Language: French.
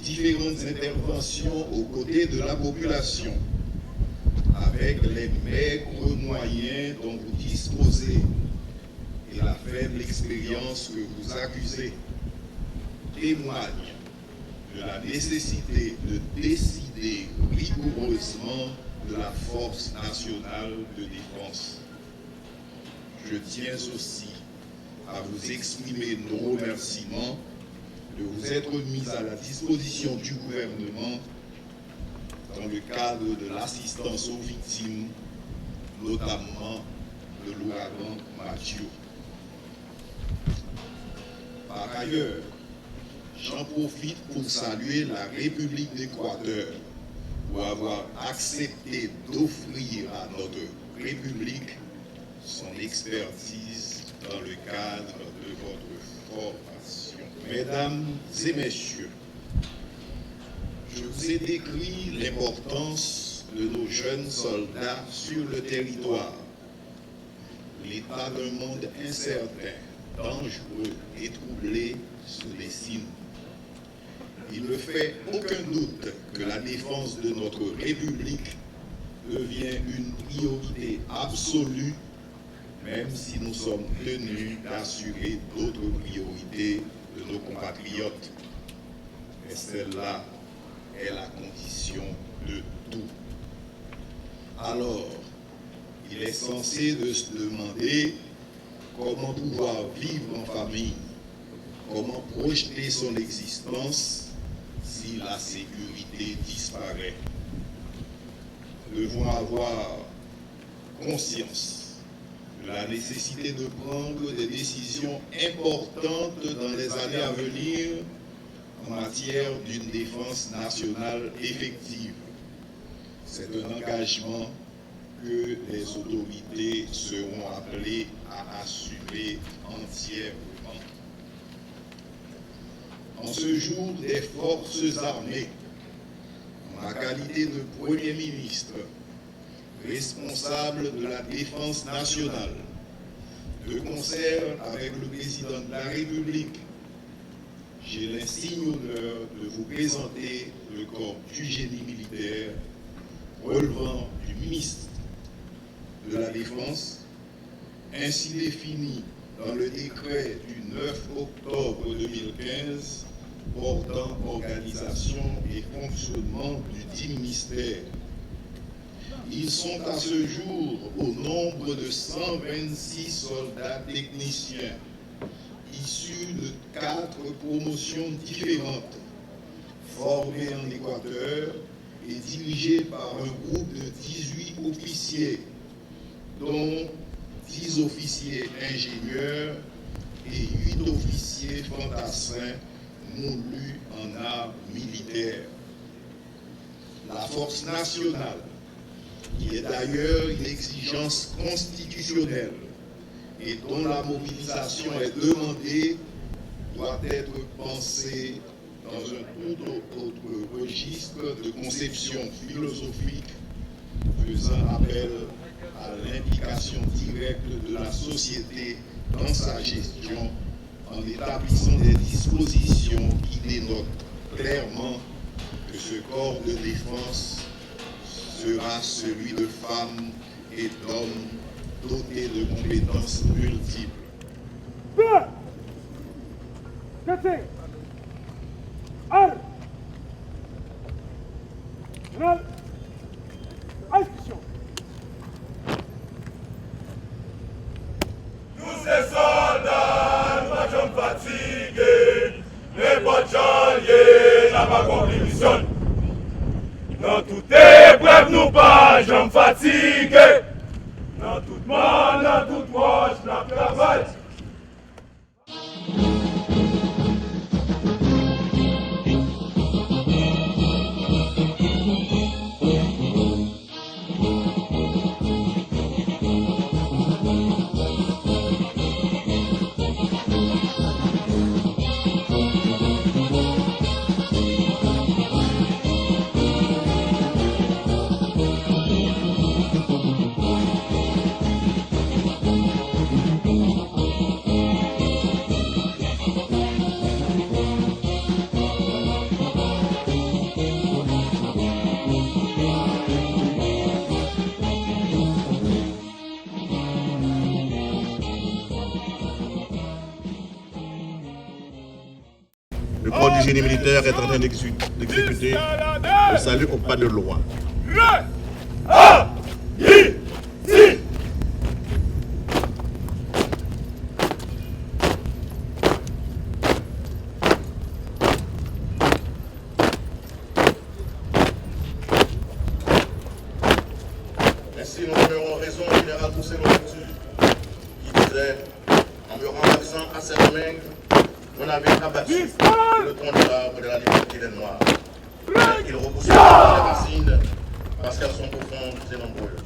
différentes interventions aux côtés de la population, avec les maigres moyens dont vous disposez et la faible expérience que vous accusez, témoigne de la nécessité de décider rigoureusement de la force nationale de défense. Je tiens aussi à vous exprimer nos remerciements de vous être mis à la disposition du gouvernement dans le cadre de l'assistance aux victimes, notamment de l'ouragan Mathieu. Par ailleurs, j'en profite pour saluer la République d'Équateur pour avoir accepté d'offrir à notre République son expertise dans le cadre de votre formation. Mesdames et messieurs, je vous ai décrit l'importance de nos jeunes soldats sur le territoire, l'état d'un monde incertain, dangereux et troublé se dessine. Il ne fait aucun doute que la défense de notre République devient une priorité absolue, même si nous sommes tenus d'assurer d'autres priorités de nos compatriotes. Mais celle-là est la condition de tout. Alors, il est censé de se demander comment pouvoir vivre en famille, comment projeter son existence si la sécurité disparaît. Nous devons avoir conscience de la nécessité de prendre des décisions importantes dans les années à venir en matière d'une défense nationale effective. C'est un engagement que les autorités seront appelées à assumer entièrement. En ce jour des forces armées, en ma qualité de Premier ministre, responsable de la défense nationale, de concert avec le président de la République, j'ai l'insigne honneur de vous présenter le corps du génie militaire relevant du ministre de la Défense, ainsi défini dans le décret du 9 octobre 2015 portant organisation et fonctionnement du dit ministère. Ils sont à ce jour au nombre de 126 soldats techniciens issus de 4 promotions différentes, formés en Équateur et dirigés par un groupe de 18 officiers, dont 10 officiers ingénieurs et 8 officiers fantassins moulus en armes militaires. La force nationale, qui est d'ailleurs une exigence constitutionnelle et dont la mobilisation est demandée, doit être pensée dans un tout autre registre de conception philosophique faisant appel à l'implication directe de la société dans sa gestion en établissant des dispositions qui dénotent clairement que ce corps de défense sera celui de femmes et d'hommes dotés de compétences multiples. Nous ces soldats, nous ne sommes fatigués, mais pas de janvier, n'a pas compris. Dans toute épreuve, nous pas jamais fatigués. Dans toute mort, dans toute moche, nous travaillons. du génie militaire est en train d'exécuter le salut au pas de loi. Ainsi, nous donnerons raison au général Toussaint Louverture qui disait, en me renversant à Saint-Domingue, on avait abattu le tronc de l'arbre de la liberté des Noirs. Il repoussait les racines parce qu'elles sont profondes et nombreuses.